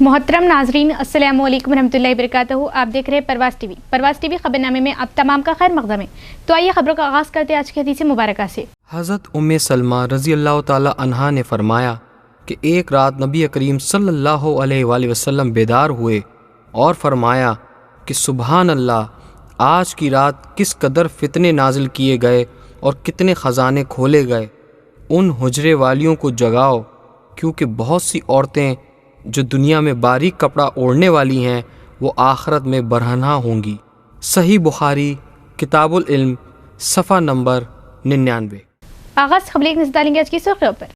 मोहतरम नाजरीन, अस्सलाम वालेकुम रहमतुल्लाहि वबरकातुहू। आप देख रहे हैं परवाज़ टीवी खबरनामे में अब तमाम का खैर मक़दम है। तो आइए खबरों का आगाज़ करते हैं आज की हदीस मुबारक से। हज़रत उम्मे सलमा रज़ी अल्लाह ताला अन्हा ने फरमाया कि एक रात नबी करीम सल्लल्लाहु अलैहि वसल्लम बेदार हुए और फरमाया कि सुबहान अल्लाह, आज की रात किस कदर फितने नाजिल किए गए और कितने ख़जाने खोले गए। उन हुजरे वालियों को जगाओ, क्योंकि बहुत सी औरतें जो दुनिया में बारीक कपड़ा ओढ़ने वाली हैं वो आखिरत में बरहना होंगी। सही बुखारी किताबुल इल्म सफ़ा नंबर 99। आगाज़ खबर एक नज़र डालेंगे आज की सुर्खियों पर।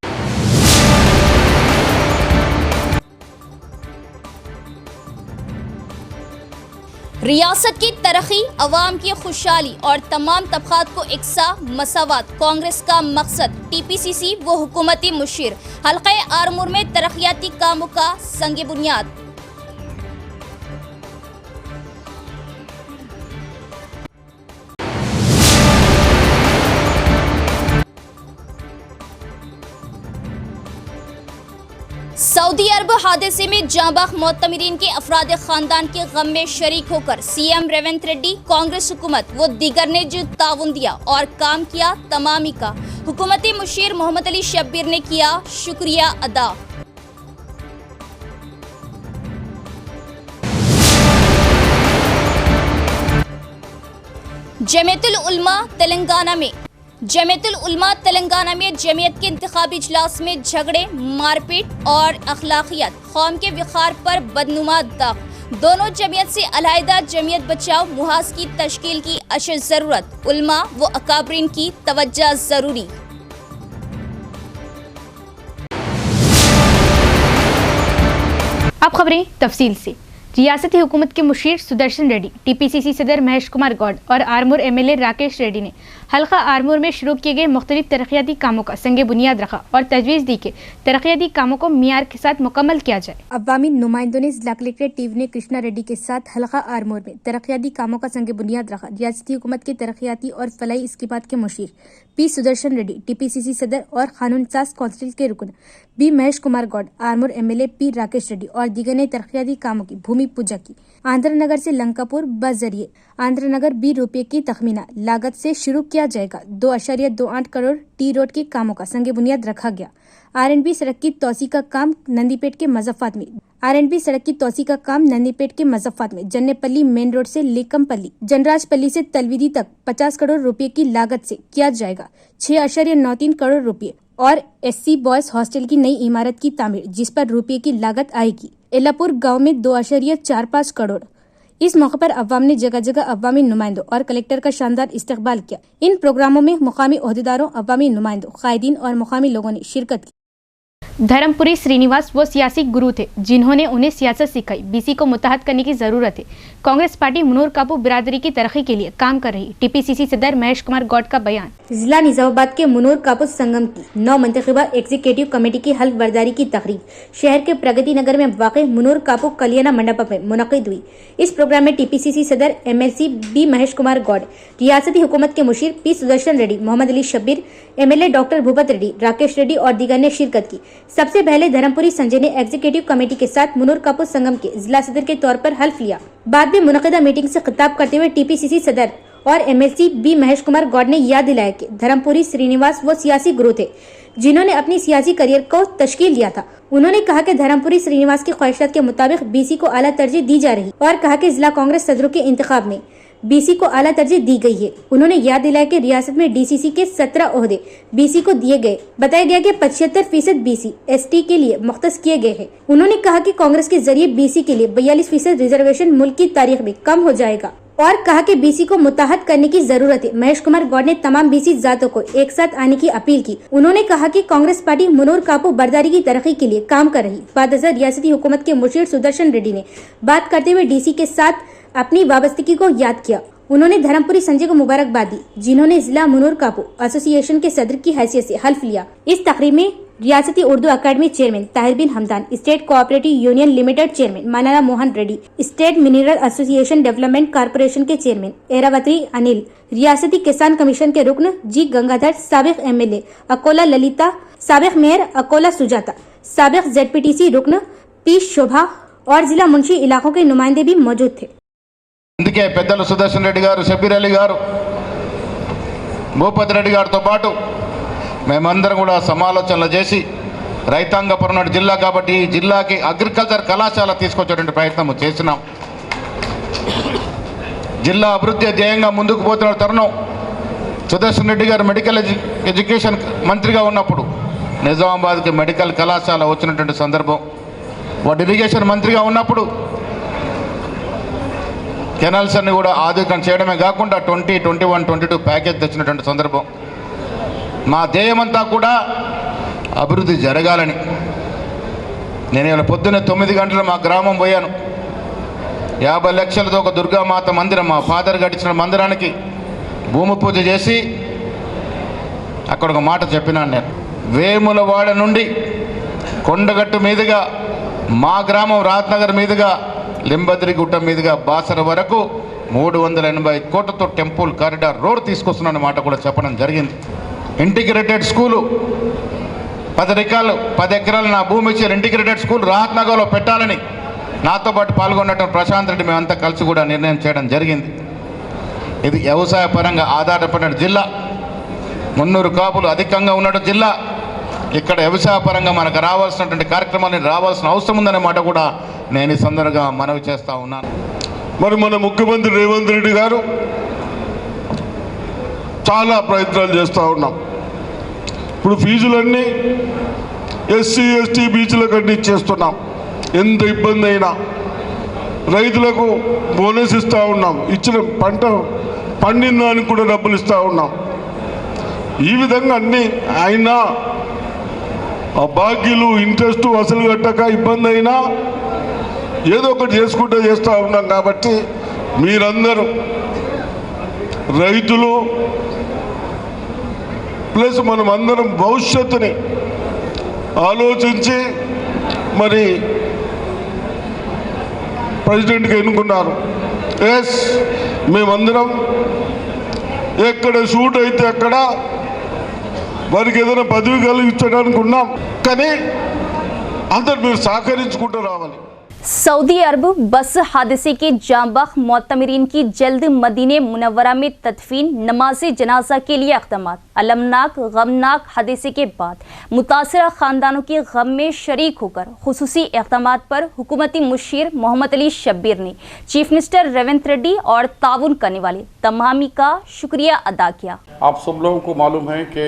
रियासत की तरक्की, अवाम की खुशहाली और तमाम तबकात को एकसा मसावत कांग्रेस का मकसद। टीपीसीसी व हुकूमती मुशीर हल्का आरमूर में तरक्याती कामों का संग बुनियाद। सऊदी अरब हादसे में जांबाग मोतमिरीन के अफराद खानदान के गम में शरीक होकर सीएम रेवंत रेड्डी, कांग्रेस हुकूमत व दीगर ने जो ताउन दिया और काम किया, तमामी का हुकूमती मुशीर मोहम्मद अली शब्बीर ने किया शुक्रिया अदा। जमीयतुल उलमा तेलंगाना में जमीयत के इंतखाबी इजलास में झगड़े, मारपीट और अखलाकियत, कौम के विखार पर बदनुमा दाग। दोनों जमीयत से अलहदा जमीयत बचाओ मुहाज की तश्कील की अशद जरूरत। उलमा व अकाबरीन की तवज्जो जरूरी। अब खबरें तफसील से। रियासती हुकूमत के मुशीर सुदर्शन रेड्डी, टीपीसीसी सदर महेश कुमार गौड़ और आरमूर एमएलए राकेश रेड्डी ने हल्का आरमूर में शुरू किए गए मुख्तलिफ तरक्याती कामों का संग बुनियाद रखा और तजवीज़ दी कि तरक्याती कामों को मियार के साथ मुकम्मल किया जाए। अवामी नुमाइंदों ने जिला कलेक्टर टीवी ने कृष्णा रेड्डी के साथ हल्का आरमूर में तरक्याती कामों का संग बुनियाद रखा। रियासती हुकूमत के तरक्याती और फलाई इसकीबात के मुशीर पी सुदर्शन रेड्डी, टीपीसीसी सदर और कानून साज कौंसिल के रुकन B Mahesh Kumar Goud, Armoor MLA P Rakesh Reddy और दीगर ने तरक्याती कामों की भूमि पूजा की। आंध्र नगर से लंकापुर बस जरिए आंध्र नगर 20 रुपये की तखमीना लागत से शुरू किया जाएगा। 2.28 करोड़ टी रोड के कामों का संग बुनियाद रखा गया। आरएनबी सड़क की तोसी का काम नंदीपेट के मज़फ़्फ़ात में जन्नेपल्ली मेन रोड से लेकमपल्ली, जनराजपल्ली से तलवीदी तक 50 करोड़ रुपए की लागत से किया जाएगा। 6.93 करोड़ रुपए और एससी बॉयज हॉस्टल की नई इमारत की तामीर, जिस पर रुपये की लागत आएगी। एलापुर गांव में 2.45 करोड़। इस मौके पर अवाम ने जगह जगह अवामी नुमाइंदों और कलेक्टर का शानदार इस्तकबाल किया। इन प्रोग्रामों में मुकामी ओहदेदारों, अवामी नुमाइंदों, कायदीन और मुकामी लोगों ने शिरकत की। धर्मपुरी श्रीनिवास वो सियासी गुरु थे जिन्होंने उन्हें सियासत सिखाई। बीसी को मुत्तहद करने की जरूरत है। कांग्रेस पार्टी मुनूर कापू बिरादरी की तरक्की के लिए काम कर रही। टीपीसीसी सदर महेश कुमार गौड़ का बयान। जिला निजामाबाद के मुनूर कापू संगम की 9 मंतखबा एग्जीक्यूटिव कमेटी की हल्फ बर्दारी की तकरीब शहर के प्रगति नगर में वाक़ मुनूर कापू कल्याण मंडप में मुनक़िद हुई। इस प्रोग्राम में टीपीसीसी सदर एमएलसी बी महेश कुमार गौड़, रियासती हुकूमत के मुशीर P Sudarshan Reddy, Mohammed Ali Shabbir, MLA doctor Bhupat Reddy, Rakesh Reddy और दीगर ने शिरकत की। सबसे पहले धर्मपुरी संजय ने एग्जीक्यूटिव कमेटी के साथ मुनूर कापू संगम के जिला सदर के तौर पर हल्फ लिया। बाद में मुनक़िदा मीटिंग से खिताब करते हुए टीपीसीसी सदर और एमएलसी बी महेश कुमार गौड़ ने याद दिलाया कि धर्मपुरी श्रीनिवास वो सियासी गुरु थे जिन्होंने अपनी सियासी करियर को तश्कील दिया था। उन्होंने कहा कि धर्मपुरी श्रीनिवास की ख्वाहिशात के मुताबिक बीसी को आला तरजीह दी जा रही और कहा कि जिला कांग्रेस सदरों के इंतखाब में बीसी को आला तरजीह दी गई है। उन्होंने याद दिलाया कि रियासत में डीसीसी के 17 ओहदे बीसी को दिए गए। बताया गया कि 75% बीसी एसटी के लिए मुख्तस किए गए हैं। उन्होंने कहा कि कांग्रेस के जरिए बीसी के लिए 42% रिजर्वेशन मुल्क की तारीख में कम हो जाएगा और कहा कि बीसी को मुत्तहद करने की जरूरत है। महेश कुमार गौड़ ने तमाम बीसी जातों को एक साथ आने की अपील की। उन्होंने कहा कि कांग्रेस पार्टी मुनूर कापू बर्दारी की तरक्की के लिए काम कर रही। बादशाह रियासती हुकूमत के मुशीर सुदर्शन रेड्डी ने बात करते हुए डीसी के साथ अपनी वाबस्तगी को याद किया। उन्होंने धर्मपुरी संजय को मुबारकबाद दी, जिन्होंने जिला मुनूर कापू एसोसिएशन के सदर की हैसियत से हल्फ लिया। इस तकरीब में रियासती उर्दू अकादमी chairman Tahir bin Hamdan, state cooperative union limited chairman Manala Mohan Reddy, state mineral association development corporation के चेयरमैन एरावती अनिल, रियासती किसान कमीशन के रुकन जी गंगाधर, साबिक एमएलए अकोला ललिता, साबिक मेयर अकोला सुजाता, साबिक जेडपीटीसी रुकन पी शोभा और जिला मुंशी इलाकों के नुमाइंदे भी मौजूद थे। అందుకే పెద్దలు సుదర్శన్ రెడ్డి గారు, షబీర్ అలీ గారు, భూపతి రెడ్డి గారితో పాటు మేమందరం కూడా సమాలోచనలు చేసి రైతాంగపరమైన జిల్లా కాబట్టి ఈ జిల్లాకి అగ్రికల్చర్ కళాశాల తీసుకొచ్చేటువంటి ప్రయత్నం చేసినాం. జిల్లా అభివృద్ధి ధ్యేయంగా ముందుకు పోతున్న తరుణం సుదర్శన్ రెడ్డి గారు మెడికల్ ఎడ్యుకేషన్ మంత్రిగా ఉన్నప్పుడు నిజామాబాద్కి మెడికల్ కళాశాల వచ్చినటువంటి సందర్భం, వాడు ఇరిగేషన్ మంత్రిగా ఉన్నప్పుడు కెనాల్స్ అన్ని కూడా ఆధునికం చేయడమే కాకుండా 2021-22 ప్యాకేజ్ తెచ్చినటువంటి సందర్భం. మా ధ్యేయమంతా కూడా అభివృద్ధి జరగాలని. నేను ఇలా పొద్దున్నే 9 గంటలు మా గ్రామం పోయాను. 50 లక్షలతో ఒక దుర్గామాత మందిరం, మా ఫాదర్ గడిచిన మందిరానికి భూమి పూజ చేసి అక్కడ ఒక మాట చెప్పినాను నేను. వేములవాడ నుండి కొండగట్టు మీదుగా మా గ్రామం రాత్నగర్ మీదుగా లింబద్రిగుట్ట మీదుగా బాసర వరకు 380 కోట్లతో టెంపుల్ కారిడార్ రోడ్ తీసుకొస్తున్న మాట కూడా చెప్పడం జరిగింది. ఇంటిగ్రేటెడ్ స్కూలు 10 ఎకరాలు నా భూమి ఇచ్చారు. ఇంటిగ్రేటెడ్ స్కూల్ రాత్నగర్లో పెట్టాలని నాతో పాటు పాల్గొన్నటువంటి ప్రశాంత్ రెడ్డి మేమంతా కలిసి కూడా నిర్ణయం చేయడం జరిగింది. ఇది వ్యవసాయ పరంగా ఆధారపడిన జిల్లా, మున్నూరు కాపులు అధికంగా ఉన్న జిల్లా. ఇక్కడ వ్యవసాయ పరంగా మనకు రావాల్సినటువంటి కార్యక్రమాన్ని రావాల్సిన అవసరం ఉందనే మాట కూడా నేను ఈ సందర్భంగా మనవి చేస్తూ ఉన్నాను. మరి మన ముఖ్యమంత్రి రేవంత్ రెడ్డి గారు చాలా ప్రయత్నాలు చేస్తూ ఉన్నాం. ఇప్పుడు ఫీజులన్నీ ఎస్సీ ఎస్టీ బీసీలకు అన్ని ఇచ్చేస్తున్నాం. ఎంత ఇబ్బంది అయినా రైతులకు బోనస్ ఇస్తూ ఉన్నాం, ఇచ్చిన పంట పండిన దానికి కూడా డబ్బులు ఇస్తూ ఉన్నాం. ఈ విధంగా అన్నీ అయినా ఆ బాకీలు ఇంట్రెస్ట్ అసలు కట్టక ఇబ్బంది అయినా ఏదో ఒకటి చేసుకుంటూ చేస్తూ ఉన్నాం. కాబట్టి మీరందరూ రైతులు ప్లస్ మనం అందరం భవిష్యత్తుని ఆలోచించి మరి ప్రెసిడెంట్గా ఎన్నుకున్నారు. ఎస్, మేమందరం ఎక్కడ షూట్ అయితే అక్కడ వారికి ఏదైనా పదవి కలిగించడానికి ఉన్నాం. కానీ అందరు మీరు సహకరించుకుంటూ రావాలి. सऊदी अरब बस हादसे के जांबाख मोतमरीन की जल्द मदीने मुनव्वरा में तदफीन, नमाज जनाजा के लिए अक़दामात। अलमनाक गमनाक हादसे के बाद मुतासरा ख़ानदानों के गम में शरीक होकर खुसूसी इक़दामात पर हुकूमती मुशीर मोहम्मद अली शब्बीर ने चीफ मिनिस्टर रेवंत रेड्डी और ताउन करने वाले तमामी का शुक्रिया अदा किया। आप सब लोगों को मालूम है कि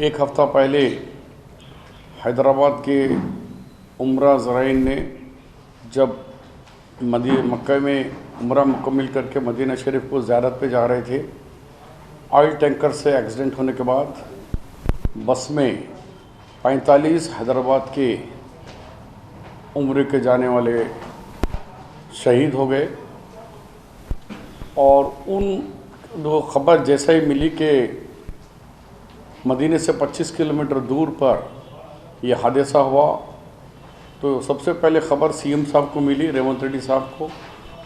एक हफ़्ता पहले हैदराबाद के उम्रा ज़राइन ने जब मक्का में उम्रा मुकम्मल करके मदीना शरीफ को ज़ियारत पे जा रहे थे, ऑयल टैंकर से एक्सीडेंट होने के बाद बस में 45 हैदराबाद के उम्रे के जाने वाले शहीद हो गए। और उन दो खबर जैसे ही मिली कि मदीने से 25 किलोमीटर दूर पर यह हादसा हुआ, तो सबसे पहले ख़बर सीएम साहब को मिली, रेवंत रेड्डी साहब को।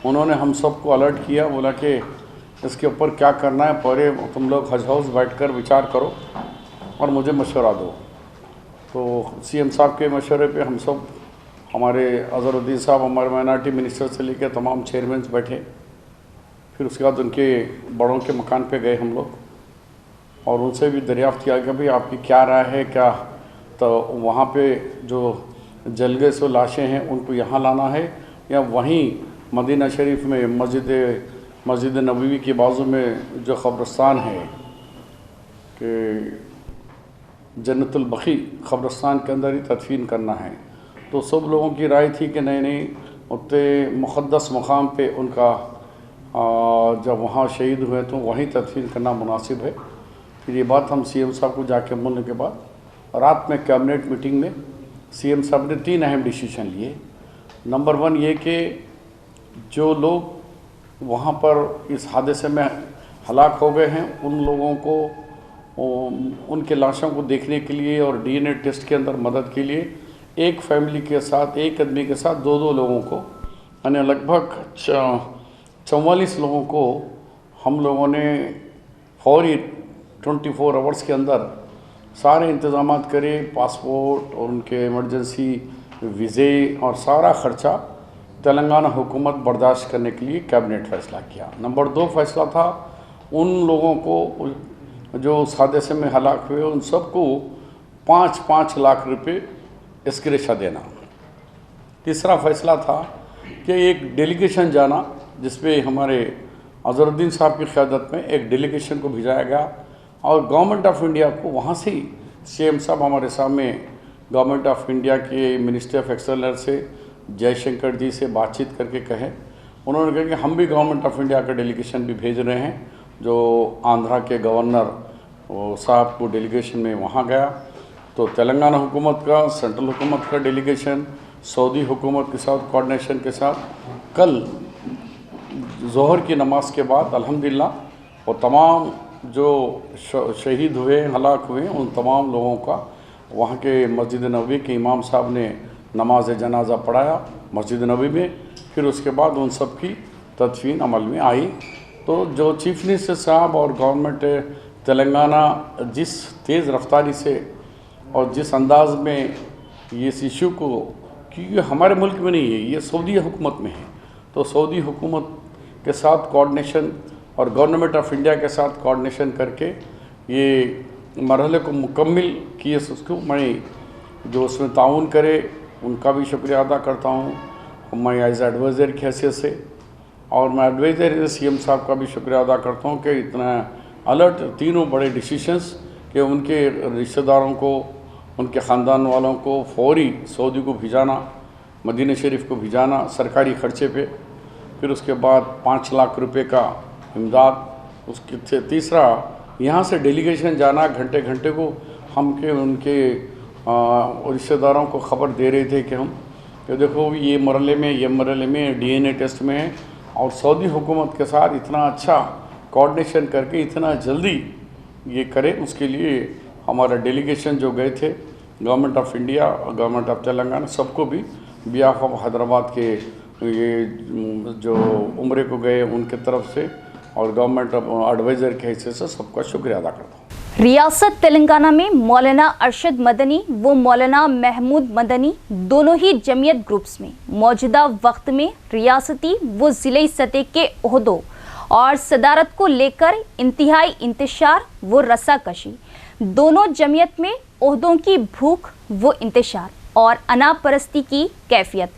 उन्होंने हम सब को अलर्ट किया, बोला कि इसके ऊपर क्या करना है, पहले तुम लोग हज हाउस बैठकर विचार करो और मुझे मशवरा दो। तो सीएम साहब के मशवरे पे हम सब, हमारे अज़हरुद्दीन साहब, हमारे माइनॉरिटी मिनिस्टर से लेकर तमाम चेयरमैन बैठे। फिर उसके बाद उनके बड़ों के मकान पे गए हम लोग और उनसे भी दरियाफ़्त किया कि भाई आपकी क्या राय है, क्या तो वहाँ पे जो जल गए सो लाशें हैं उनको यहाँ लाना है या वहीं मदीना शरीफ में मस्जिद नबवी के बाजू में जो क़ब्रिस्तान है कि जन्नतुल बखी क़ब्रिस्तान के अंदर ही तदफीन करना है। तो सब लोगों की राय थी कि नहीं उतने मुक़द्दस मकाम पे उनका जब वहाँ शहीद हुए तो वहीं तदफीन करना मुनासिब है। फिर ये बात हम सीएम साहब को जाके बोलने के बाद रात में कैबिनेट मीटिंग में सीएम साहब ने 3 अहम डिसीजन लिए। नंबर 1 ये कि जो लोग वहाँ पर इस हादसे में हलाक हो गए हैं उन लोगों को उनके लाशों को देखने के लिए और डीएनए टेस्ट के अंदर मदद के लिए एक फैमिली के साथ, एक आदमी के साथ 2-2 लोगों को, यानी लगभग 44 लोगों को हम लोगों ने फौरी 24 आवर्स के अंदर सारे इंतज़ामात करे, पासपोर्ट और उनके इमरजेंसी वीज़े और सारा ख़र्चा तेलंगाना हुकूमत बर्दाश्त करने के लिए कैबिनेट फैसला किया। नंबर 2 फैसला था उन लोगों को जो इस हादसे में हलाक हुए उन सबको 5-5 लाख रुपए एस्क्रेशा देना। तीसरा फैसला था कि एक डेलीगेशन जाना जिसपे हमारे अजहरुद्दीन साहब की क़यादत में एक डेलीगेशन को भेजा गया और गवर्नमेंट ऑफ इंडिया को वहाँ से ही सीएम साहब हमारे सामने गवर्नमेंट ऑफ इंडिया के मिनिस्ट्री ऑफ एक्सटर्नल से जयशंकर जी से बातचीत करके कहे, उन्होंने कहा कि हम भी गवर्नमेंट ऑफ इंडिया का डेलीगेशन भी भेज रहे हैं। जो आंध्रा के गवर्नर साहब को डेलीगेशन में वहाँ गया तो तेलंगाना हुकूमत का, सेंट्रल हुकूमत का डेलीगेशन सऊदी हुकूमत के साथ कोऑर्डिनेशन के साथ कल ज़ोहर की नमाज के बाद अल्हम्दुलिल्लाह वो तमाम जो शहीद हुए, हलाक हुए, उन तमाम लोगों का वहाँ के मस्जिद नबवी के इमाम साहब ने नमाज जनाजा पढ़ाया मस्जिद नबवी में। फिर उसके बाद उन सब की तदफीन अमल में आई। तो जो चीफ मिनिस्टर साहब और गवर्नमेंट तेलंगाना जिस तेज़ रफ्तारी से और जिस अंदाज में ये इस इशू को, क्योंकि हमारे मुल्क में नहीं है, ये सऊदी हुकूमत में है, तो सऊदी हुकूमत के साथ कोऑर्डिनेशन और गवर्नमेंट ऑफ इंडिया के साथ कोऑर्डिनेशन करके ये मरहले को मुकम्मल किए। उसको मैं जो उसमें ताउन करे उनका भी शुक्रिया अदा करता हूँ मैं एज एडवाइज़र की हैसियत से, और मैं एडवाइज़र सीएम साहब का भी शुक्रिया अदा करता हूँ कि इतना अलर्ट तीनों बड़े डिसीशंस कि उनके रिश्तेदारों को, उनके ख़ानदान वालों को फौरी सऊदी को भिजाना, मदीना शरीफ को भिजाना सरकारी ख़र्चे पे, फिर उसके बाद 5 लाख रुपए का इमदाद। उसके तीसरा यहाँ से डेलीगेशन जाना, घंटे घंटे को हम के उनके रिश्तेदारों को ख़बर दे रहे थे कि हम कि देखो ये मरहले में DNA टेस्ट में है, और सऊदी हुकूमत के साथ इतना अच्छा कोऑर्डिनेशन करके इतना जल्दी ये करें, उसके लिए हमारा डेलीगेशन जो गए थे गवर्नमेंट ऑफ इंडिया और गवर्नमेंट ऑफ तेलंगाना सबको भी बिहाफ ऑफ हैदराबाद के ये जो उम्रे को गए उनके तरफ से और गवर्नमेंट ऑफ एडवाइज़र के हैसियत से सबका शुक्रिया अदा करता हूँ। रियासत तेलंगाना में मौलाना अरशद मदनी व मौलाना महमूद मदनी दोनों ही जमीयत ग्रुप्स में मौजूदा वक्त में रियासती व ज़िले सतह के ओहदों और सदारत को लेकर इंतहाई इंतशार व रस्साकशी, दोनों जमीयत में ओहदों की भूख व इंतशार और अनापरस्ती की कैफियत,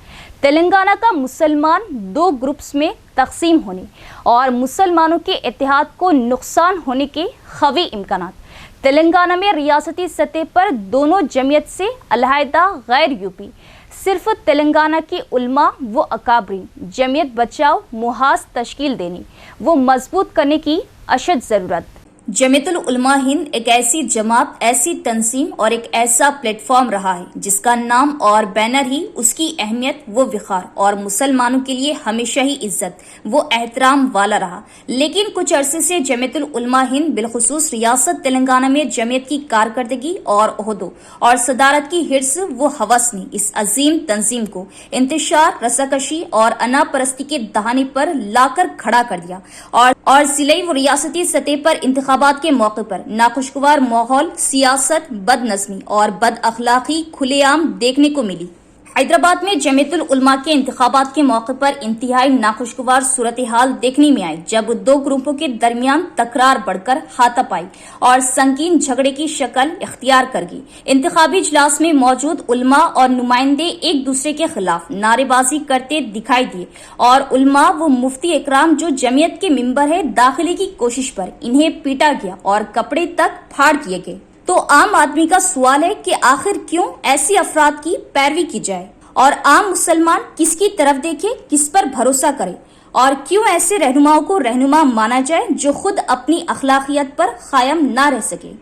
तेलंगाना का मुसलमान 2 ग्रुप्स में तकसीम होने और मुसलमानों के इत्तेहाद को नुकसान होने के खवी इम्कानात, तेलंगाना में रियासती सतह पर दोनों जमीयत से अलहदा गैर यूपी सिर्फ तेलंगाना के उलमा व अकाबरीन जमीयत बचाओ मुहाज तश्कील देने व मजबूत करने की अशद ज़रूरत। जमीयतुल उलमा हिंद एक ऐसी जमात, ऐसी तंजीम और एक ऐसा प्लेटफॉर्म रहा है जिसका नाम और बैनर ही उसकी अहमियत व विखार और मुसलमानों के लिए हमेशा ही इज्जत व एहतराम वाला रहा। लेकिन कुछ अरसे से जमीयतुल उलमा हिंद बिलखुसूस रियासत तेलंगाना में जमीयत की कारकर्दगी और ओहदों और सदारत की हिर्स व हवस ने इस अजीम तंजीम को इंतशार, रस्साकशी और अनापरस्ती के दहाने पर लाकर खड़ा कर दिया और जिले व रियासती सतह पर इंतखाबात के मौके पर नाखुशगवार माहौल, सियासत, बदनज़मी और बद अखलाकी खुलेआम देखने को मिली। हैदराबाद में जमीयतुल उलमा के इंतखाबात के मौके पर इंतहाई नाखुशगवार सूरत हाल देखने में आई जब 2 ग्रुपों के दरमियान तकरार बढ़कर हाथापाई और संगीन झगड़े की शक्ल इख्तियार कर गई। इंतखाबी इजलास में मौजूद उलमा और नुमाइंदे एक दूसरे के खिलाफ नारेबाजी करते दिखाई दिए और उलमा व मुफ्ती इकराम जो जमीयत के मिंबर है दाखिले की कोशिश पर इन्हें पीटा गया और कपड़े तक फाड़ दिए गए। तो आम आदमी का सवाल है कि आखिर क्यों ऐसी अफराद की पैरवी की जाए और आम मुसलमान किसकी तरफ देखे, किस पर भरोसा करे, और क्यों ऐसे रहनुमाओं को रहनुमा माना जाए जो खुद अपनी अखलाकियत पर कायम ना रह सके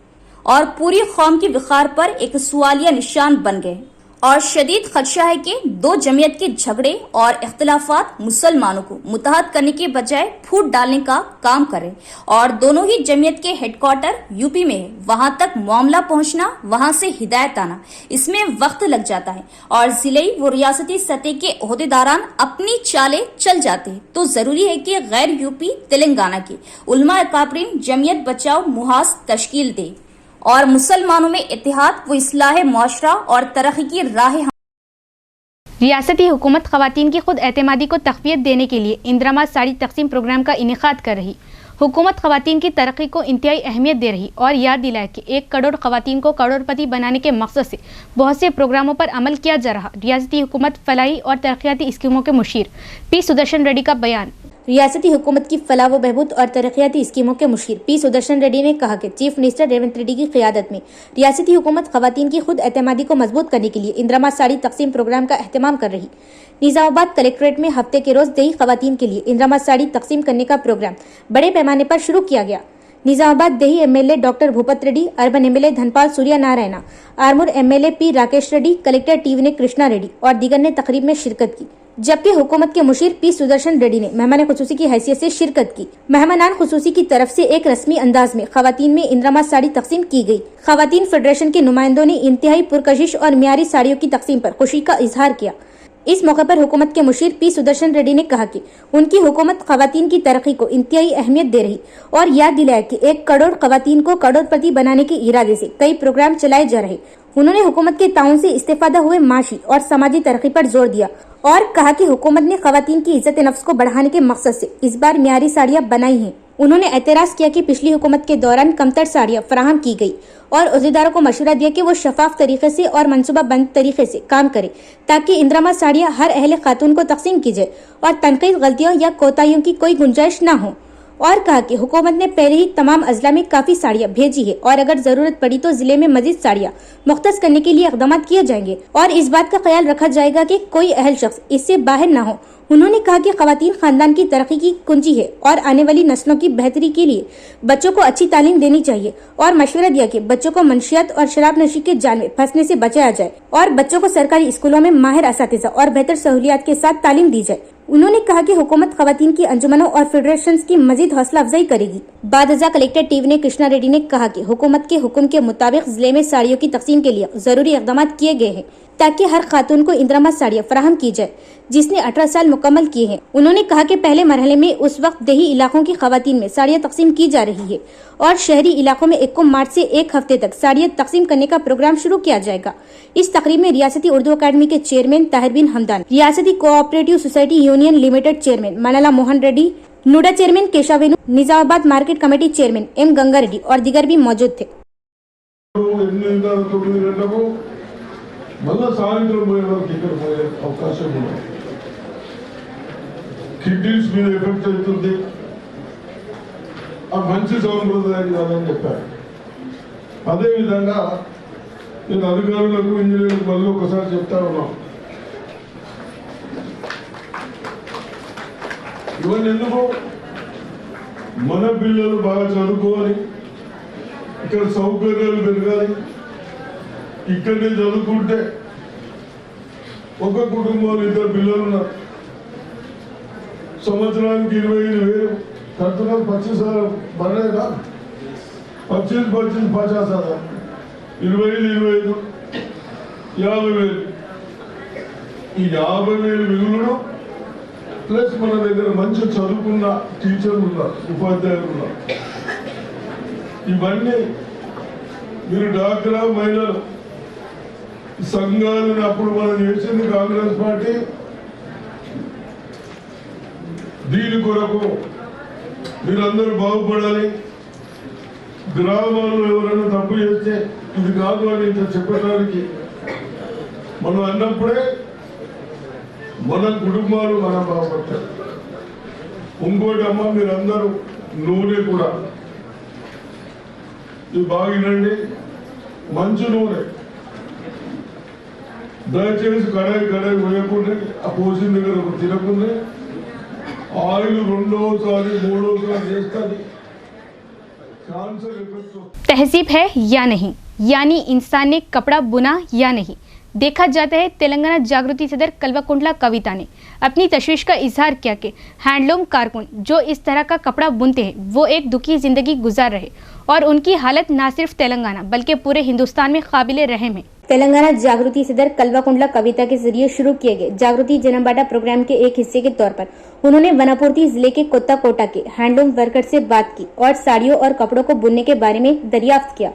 और पूरी कौम की विखार पर एक सवालिया निशान बन गए। और शदीद खदशा है कि 2 जमीयत के झगड़े और इख्तिलाफात मुसलमानों को मुत्तहद करने के बजाय फूट डालने का काम करें और दोनों ही जमीयत के हेडक्वार्टर यूपी में है, वहां तक मामला पहुंचना, वहां से हिदायत आना, इसमें वक्त लग जाता है और जिले व रियासती सतह के ओहदेदारान अपनी चालें चल जाते हैं। तो जरूरी है कि गैर यूपी तेलंगाना के उलमा अकाबरीन जमीयत बचाओ मुहाज तश्कील दे और मुसलमानों में इत्तेहाद व इस्लाह मुआशरा और तरक्की की राह ریاستی حکومت خواتین کی خود اعتمادی کو تقویت دینے کے لیے اندرا ساڑی تقسیم پروگرام کا انعقاد کر رہی. حکومت خواتین کی ترقی کو انتہائی اہمیت دے رہی اور یاد دلایا کہ 1 کروڑ خواتین کو کروڑ پتی بنانے کے مقصد سے بہت سے پروگراموں پر عمل کیا جا رہا. ریاستی حکومت فلاحی اور ترقیاتی اسکیموں کے مشیر پی سدرشن ریڈی کا بیان. ریاستی حکومت کی فلاح و بہبود اور ترقیاتی اسکیموں کے مشیر پی سدرشن ریڈی نے کہا کہ چیف منسٹر ریونت ریڈی کی قیادت میں ریاستی حکومت خواتین کی خود اعتمادی کو مضبوط کرنے کے لیے اندرا ساڑی تقسیم پروگرام کا اہتمام کر رہی. نظام آباد کلیکٹریٹ میں ہفتے کے روز دیہی خواتین کے لیے اندرا ساڑی تقسیم کرنے کا پروگرام بڑے پیمانے پر شروع کیا گیا. نظام آباد دیہی M L A doctor Bhupathi Reddy, urban M L A Dhanpal Surya Narayana, Armoor M L A P Rakesh Reddy, collector T Vinay Krishna ready اور دیگر نے تقریب میں شرکت کی، جبکہ حکومت کے مشیر پی سدرشن ریڈی نے مہمان خصوصی کی حیثیت سے شرکت کی. مہمانان خصوصی کی طرف سے ایک رسمی انداز میں خواتین میں اندرا ساڑی تقسیم کی گئی. خواتین فیڈریشن کے نمائندوں نے انتہائی پرکشش اور معیاری ساڑیوں کی تقسیم پر خوشی کا اظہار کیا. اس موقع پر حکومت کے مشیر پی سدرشن ریڈی نے کہا کہ ان کی حکومت خواتین کی ترقی کو انتہائی اہمیت دے رہی اور یاد دلایا کہ 1 کروڑ خواتین کو کروڑ پتی بنانے کے ارادے سے کئی پروگرام چلائے جا رہے. انہوں نے حکومت کے تعاون سے استفادہ ہوئے معاشی اور سماجی ترقی پر زور دیا اور کہا کہ حکومت نے خواتین کی عزت نفس کو بڑھانے کے مقصد سے اس بار معیاری ساڑیاں بنائی ہیں. انہوں نے اعتراض کیا کہ پچھلی حکومت کے دوران کمتر ساڑیاں فراہم کی گئی اور عہدیداروں کو مشورہ دیا کہ وہ شفاف طریقے سے اور منصوبہ بند طریقے سے کام کرے تاکہ اندرا ساڑیاں ہر اہل خاتون کو تقسیم کی جائے اور تنقید، غلطیوں یا کوتاہیوں کی کوئی گنجائش نہ ہو. اور کہا کہ حکومت نے پہلے ہی تمام اضلاع میں کافی ساڑیاں بھیجی ہے اور اگر ضرورت پڑی تو ضلع میں مزید ساڑیاں مختص کرنے کے لیے اقدامات کیے جائیں گے اور اس بات کا خیال رکھا جائے گا کہ کوئی اہل شخص اس سے باہر نہ ہو. انہوں نے کہا کہ خواتین خاندان کی ترقی کی کنجی ہے اور آنے والی نسلوں کی بہتری کے لیے بچوں کو اچھی تعلیم دینی چاہیے اور مشورہ دیا کہ بچوں کو منشیات اور شراب نوشی کے جال میں پھنسنے سے بچایا جائے اور بچوں کو سرکاری اسکولوں میں ماہر اساتذہ اور بہتر سہولیات کے ساتھ تعلیم دی جائے. انہوں نے کہا کہ حکومت خواتین کی انجمنوں اور فیڈریشنز کی مزید حوصلہ افزائی کرے گی. بعد ازاں collector T Vinay Krishna ready نے کہا کہ حکومت کے حکم کے مطابق ضلع میں ساڑیوں کی تقسیم کے لیے ضروری اقدامات کیے گئے ہیں تاکہ ہر خاتون کو اندرا ساڑیاں فراہم کی جائے جس نے 18 سال مکمل کیے ہیں. انہوں نے کہا کہ پہلے مرحلے میں اس وقت دیہی علاقوں کی خواتین میں ساڑیاں تقسیم کی جا رہی ہے اور شہری علاقوں میں 1 مارچ سے 1 ہفتے تک ساڑیاں تقسیم کرنے کا پروگرام شروع کیا جائے گا. اس تقریب میں ریاستی اردو اکیڈمی کے چیئرمین طاہر بن حمدان، ریاستی cooperative society union limited chairman Manala Mohan Reddy, NUDA chairman Keshava Venu, Nizamabad market committee chairman M Ganga Reddy اور دیگر بھی موجود تھے. మళ్ళా సాయంత్రం పోయే వరకు ఇక్కడ పోయే అవకాశం ఉంది. కిడ్నీస్ మీద ఎఫెక్ట్ అవుతుంది, ఆ మంచి సాంప్రదాయం కాదని చెప్పారు. అదేవిధంగా నేను అధికారులకు, ఇంజనీర్లకు మళ్ళీ ఒకసారి చెప్తా ఉన్నాం, ఇవన్నీ ఎందుకు మన పిల్లలు బాగా చదువుకోవాలి, ఇక్కడ సౌకర్యాలు పెరగాలి. ఇక్కడనే చదువుకుంటే ఒక కుటుంబంలో 2 పిల్లలు ఉన్నారు, సంవత్సరానికి 25,000 కడుతున్నారు. 25,000 బనేగా 25 50,000, 25,000 50,000. ఈ 50,000 మిగులును ప్లస్ మన దగ్గర మంచి చదువుకున్న టీచర్లు ఉన్నారు, ఉపాధ్యాయులు ఉన్నారు. ఇవన్నీ మీరు డాక్రా మహిళలు సంఘాలను అప్పుడు మనం చేసింది కాంగ్రెస్ పార్టీ. దీని కొరకు మీరందరూ బాగుపడాలి. గ్రామాల్లో ఎవరైనా తప్పు చేస్తే ఇది కాదు అని చెప్పడానికి మనం అన్నప్పుడే మన కుటుంబాలు మనం బాగుపడతారు. ఇంకోటి అమ్మ, మీరందరూ నూనె కూడా ఇది బాగా వినండి, మంచి నూనె దయచేసి కడాయి వేయకుండా ఆ పోసిన దగ్గర తినకుండా ఆయిల్ 2వ సారి 3వ సారి చేస్తుంది, క్యాన్సర్ ఎఫెక్ట్. तहजीब है या नहीं, यानी इंसान ने कपड़ा बुना या नहीं, देखा जाता है. तेलंगाना जागृति सदर कल्वाकुंडला कविता ने अपनी तशवीश का इजहार किया कि हैंडलूम कारकुन जो इस तरह का कपड़ा बुनते हैं वो एक दुखी जिंदगी गुजार रहे और उनकी हालत न सिर्फ तेलंगाना बल्कि पूरे हिंदुस्तान में काबिले रहम है. तेलंगाना जागृति सदर कल्वाकुंडला कविता के जरिए शुरू किए गए जागृति जनमबाटा प्रोग्राम के एक हिस्से के तौर पर उन्होंने वनापूर्ति जिले के कोत्ता कोटा के हैंडलूम वर्कर से बात की और साड़ियों और कपड़ों को बुनने के बारे में दरियाफ्त किया.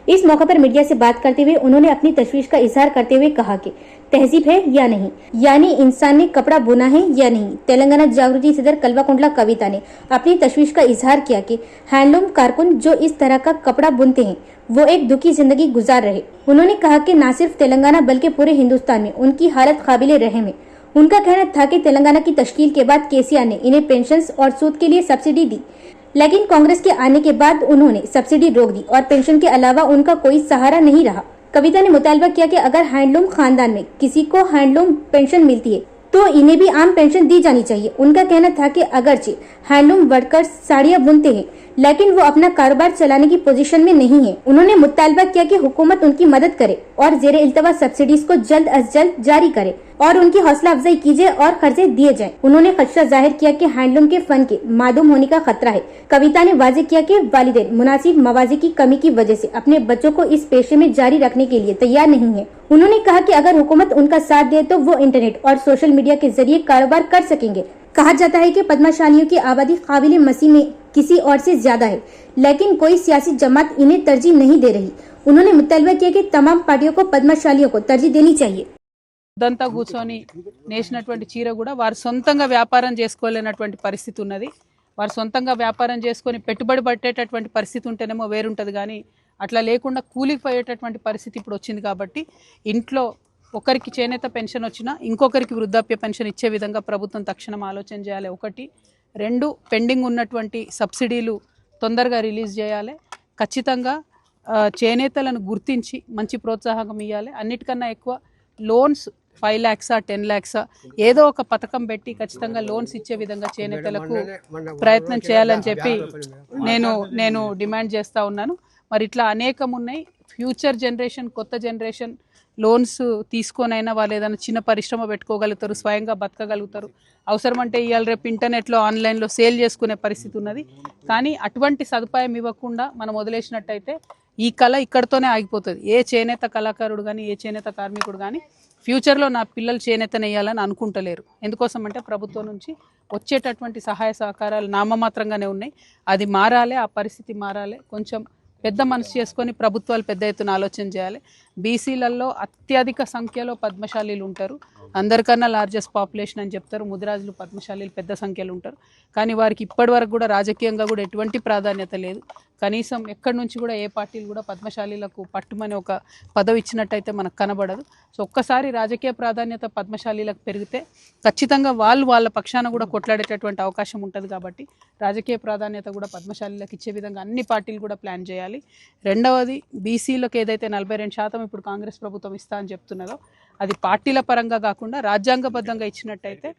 इस मौके पर मीडिया से बात करते हुए उन्होंने अपनी तशवीश का इजहार करते हुए कहा कि तहजीब है या नहीं, यानी इंसान ने कपड़ा बुना है या नहीं। तेलंगाना जागृति सदर कल्वाकुंटला कविता ने अपनी तशवीश का इजहार किया कि हैंडलूम कारकुन जो इस तरह का कपड़ा बुनते हैं वो एक दुखी जिंदगी गुजार रहे। उन्होंने कहा कि न सिर्फ तेलंगाना बल्कि पूरे हिंदुस्तान में उनकी हालत काबिले रहम है। उनका कहना था कि तेलंगाना की तश्कील के बाद केसीआर ने इन्हें पेंशन और सूद के लिए सब्सिडी दी, लेकिन कांग्रेस के आने के बाद उन्होंने सब्सिडी रोक दी और पेंशन के अलावा उनका कोई सहारा नहीं रहा। कविता ने मुतालबा किया कि अगर हैंडलूम खानदान में किसी को हैंडलूम पेंशन मिलती है तो इन्हें भी आम पेंशन दी जानी चाहिए। उनका कहना था कि अगरचे हैंडलूम वर्कर्स साड़ियां बुनते हैं लेकिन वो अपना कारोबार चलाने की पोजीशन में नहीं है। उन्होंने मुतालबा किया कि हुकूमत उनकी मदद करे और जेरे इल्तवा सब्सिडीज को जल्द अज जल्द जारी करे और उनकी हौसला अफजाई कीजिए और खर्चे दिए जाएं। उन्होंने खदशा जाहिर किया कि हैंडलूम के फन के मादूम होने का खतरा है। कविता ने वाजे किया कि वालिदैन मुनासिब मवाजी की कमी की वजह से अपने बच्चों को इस पेशे में जारी रखने के लिए तैयार नहीं है। उन्होंने कहा कि अगर हुकूमत उनका साथ दे तो वो इंटरनेट और सोशल मीडिया के जरिए कारोबार कर सकेंगे। कहा जाता है कि पद्मशालियों की आबादी काबिल मसीह में किसी और से ज्यादा है, लेकिन कोई सियासी जमात इन्हें तरजीह नहीं दे रही। उन्होंने मुतालबा किया कि तमाम पार्टियों को पद्मशालियों को तरजीह देनी चाहिए। దంతా కూర్చొని నేసినటువంటి చీర కూడా వారు సొంతంగా వ్యాపారం చేసుకోలేనటువంటి పరిస్థితి ఉన్నది. వారు సొంతంగా వ్యాపారం చేసుకొని పెట్టుబడి పట్టేటటువంటి పరిస్థితి ఉంటేనేమో వేరుంటుంది, కానీ అట్లా లేకుండా కూలికి పోయేటటువంటి పరిస్థితి ఇప్పుడు వచ్చింది. కాబట్టి ఇంట్లో ఒకరికి చేనేత పెన్షన్ వచ్చినా ఇంకొకరికి వృద్ధాప్య పెన్షన్ ఇచ్చే విధంగా ప్రభుత్వం తక్షణం ఆలోచన చేయాలి. ఒకటి. రెండు, పెండింగ్ ఉన్నటువంటి సబ్సిడీలు తొందరగా రిలీజ్ చేయాలి. ఖచ్చితంగా చేనేతలను గుర్తించి మంచి ప్రోత్సాహం ఇవ్వాలి. అన్నిటికన్నా ఎక్కువ లోన్స్ 5 lakhs 10 lakhs ఏదో ఒక పథకం పెట్టి ఖచ్చితంగా లోన్స్ ఇచ్చే విధంగా చేనేతలకు ప్రయత్నం చేయాలని చెప్పి నేను డిమాండ్ చేస్తూ ఉన్నాను. మరి ఇట్లా అనేకం ఉన్నాయి. ఫ్యూచర్ జనరేషన్, కొత్త జనరేషన్ లోన్స్ తీసుకొనైనా వాళ్ళు ఏదైనా చిన్న పరిశ్రమ పెట్టుకోగలుగుతారు, స్వయంగా బతకగలుగుతారు. అవసరం అంటే ఇవాళ రేపు ఇంటర్నెట్లో ఆన్లైన్లో సేల్ చేసుకునే పరిస్థితి ఉన్నది. కానీ అటువంటి సదుపాయం ఇవ్వకుండా మనం వదిలేసినట్టయితే ఈ కళ ఇక్కడితోనే ఆగిపోతుంది. ఏ చేనేత కళాకారుడు కానీ ఏ చేనేత కార్మికుడు కానీ ఫ్యూచర్లో నా పిల్లలు చేనేతను వేయాలని అనుకుంటలేరు. ఎందుకోసం అంటే ప్రభుత్వం నుంచి వచ్చేటటువంటి సహాయ సహకారాలు నామమాత్రంగానే ఉన్నాయి. అది మారాలి, ఆ పరిస్థితి మారాలి. కొంచెం పెద్ద మనసు చేసుకొని ప్రభుత్వాలు పెద్ద ఎత్తున ఆలోచన చేయాలి. బీసీలలో అత్యధిక సంఖ్యలో పద్మశాలీలు ఉంటారు. అందరికన్నా లార్జెస్ట్ పాపులేషన్ అని చెప్తారు. ముదిరాజులు, పద్మశాలీలు పెద్ద సంఖ్యలో ఉంటారు. కానీ వారికి ఇప్పటి వరకు కూడా రాజకీయంగా కూడా ఎటువంటి ప్రాధాన్యత లేదు. కనీసం ఎక్కడి నుంచి కూడా ఏ పార్టీలు కూడా పద్మశాలీలకు పట్టుమని ఒక పదవి ఇచ్చినట్టయితే మనకు కనబడదు. సో ఒక్కసారి రాజకీయ ప్రాధాన్యత పద్మశాలీలకు పెరిగితే ఖచ్చితంగా వాళ్ళ పక్షాన కూడా కొట్లాడేటటువంటి అవకాశం ఉంటుంది. కాబట్టి రాజకీయ ప్రాధాన్యత కూడా పద్మశాలీలకు ఇచ్చే విధంగా అన్ని పార్టీలు కూడా ప్లాన్ చేయాలి. రెండవది, బీసీలకు ఏదైతే 42% ఇప్పుడు కాంగ్రెస్ ప్రభుత్వం ఇస్తా అని చెప్తున్నదో అది పార్టీల పరంగా కాకుండా రాజ్యాంగబద్ధంగా ఇచ్చినట్టయితే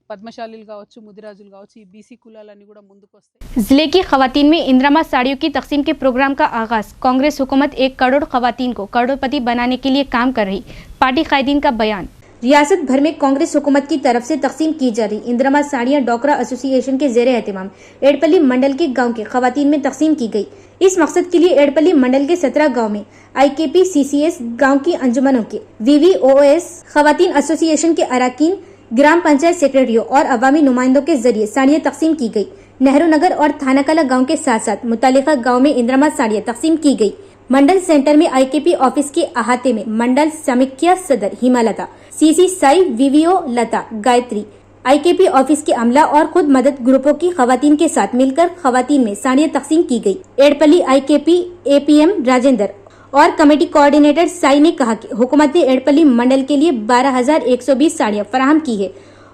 पद्मशाली కావచ్చు, ముదిరాజులు కావచ్చు, ఈ బీసీ కులాలన్నీ కూడా ముందుకు వస్తాయి. जिले की खवातीन में इंदिरा साड़ियों की तकसीम के प्रोग्राम का आगाज। कांग्रेस हुकूमत 1 करोड़ खवातीन को करोड़पति बनाने के लिए काम कर रही, पार्टी कायदीन का बयान। रियासत भर में कांग्रेस हुकूमत की तरफ से तकसीम की जा रही इंदिरा साड़ियां डोकरा एसोसिएशन के जेर एहतमाम एडपल्ली मंडल के गांव के खवातीन में तकसीम की गई। इस मकसद के लिए एडपल्ली मंडल के 17 गांव में IKP CCS गांव की अंजुमनों के VVOS खवातीन एसोसिएशन के अरकान, ग्राम पंचायत सेक्रेटरियों और अवामी नुमाइंदों के जरिए साड़ियाँ तकसीम की गई। नेहरू नगर और थानाकला गांव के साथ साथ मुतालिका गांव में इंदिरा साड़ियाँ तकसीम की गई। मंडल सेंटर में IKP ऑफिस के अहाते में मंडल समीक्षा सदर हिमालता, CC साई, VVO लता, गायत्री, IKP ऑफिस के अमला और खुद मदद ग्रुपों की खवातीन के साथ मिलकर खवातीन में साड़ियाँ तकसीम की गई। एडपल्ली IKP APM राजेंद्र और कमेटी कोऑर्डिनेटर साई ने कहा कि हुकूमत ने एडपल्ली मंडल के लिए 12,120 साड़ियाँ फराहम की है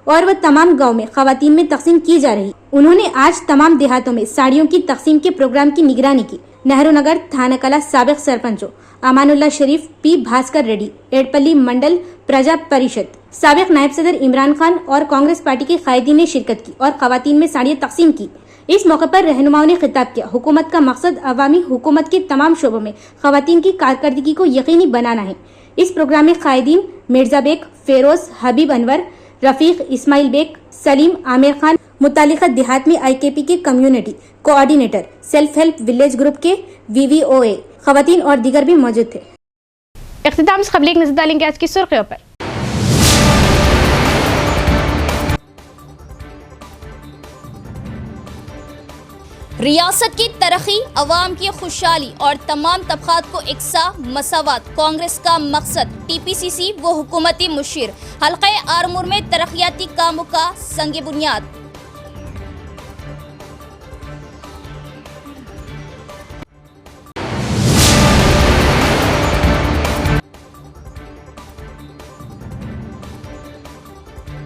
और वह तमाम गांव में खवातीन में तकसीम की जा रही। उन्होंने आज तमाम देहातों में साड़ियों की तकसीम के प्रोग्राम की निगरानी की। नेहरू नगर थानाकला साबिक सरपंचों अमानुल्लाह शरीफ, P भास्कर रेड्डी, एडपल्ली मंडल प्रजा परिषद साबिक नायब सदर इमरान खान और कांग्रेस पार्टी के कायदीन ने शिरकत की और खवातीन में साड़ियाँ तकसीम की। इस मौके पर रहनुमाओं ने खिताब किया। हुकूमत का मकसद अवामी हुकूमत के तमाम शोबों में खवातीन की कारकर्दगी को यकीनी बनाना है। इस प्रोग्राम में कायदीन मिर्जा बेग, फेरोज, हबीब अनवर, रफीक, इस्माइल बेग, सलीम, आमिर खान, मुतालिका देहात में IKP के community coordinator, self help village group के VVOA खवातीन और दीगर भी मौजूद थे। इख्तिताम से खबर नजर डालेंगे आज की सुर्खियों पर। रियासत की तरक्की, अवाम की खुशहाली और तमाम तबकात को एकसा मसावत कांग्रेस का मकसद। TPCC व हुकूमती मुशीर हल्का आरमूर में तरक्याती कामों का संग बुनियाद।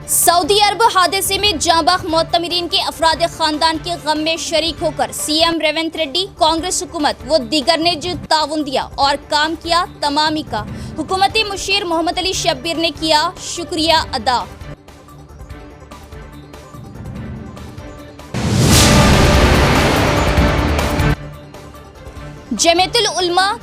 सऊदी अरब हादसे में जांबाग मोतमिरीन के अफराद खानदान के गम में शरीक होकर CM रेवंत रेड्डी, कांग्रेस हुकूमत व दीगर ने जो ताउन दिया और काम किया तमामी का हुकूमती मुशीर मोहम्मद अली शब्बीर ने किया शुक्रिया अदा। जमीयतुल उलमा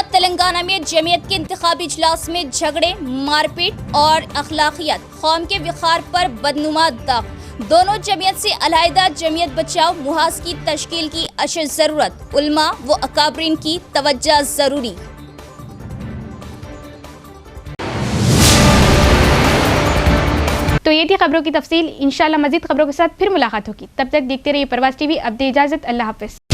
तेलंगाना में जमीयत के इंतखाबी इजलास में झगड़े, मारपीट और अखलाकियात, कौम के विखार पर बदनुमा दाग। दोनों जमीयत से अलहदा जमीयत बचाओ मुहाज की तश्कील की अशद ज़रूरत। उलमा व अकाबरीन की तवज्जो ज़रूरी। तो ये थी खबरों की तफसील। इंशाल्लाह मज़ीद खबरों के साथ फिर मुलाकात होगी। तब तक देखते रहिए परवाज़ TV। अब दे इजाज़त। अल्लाह हाफ़िज़।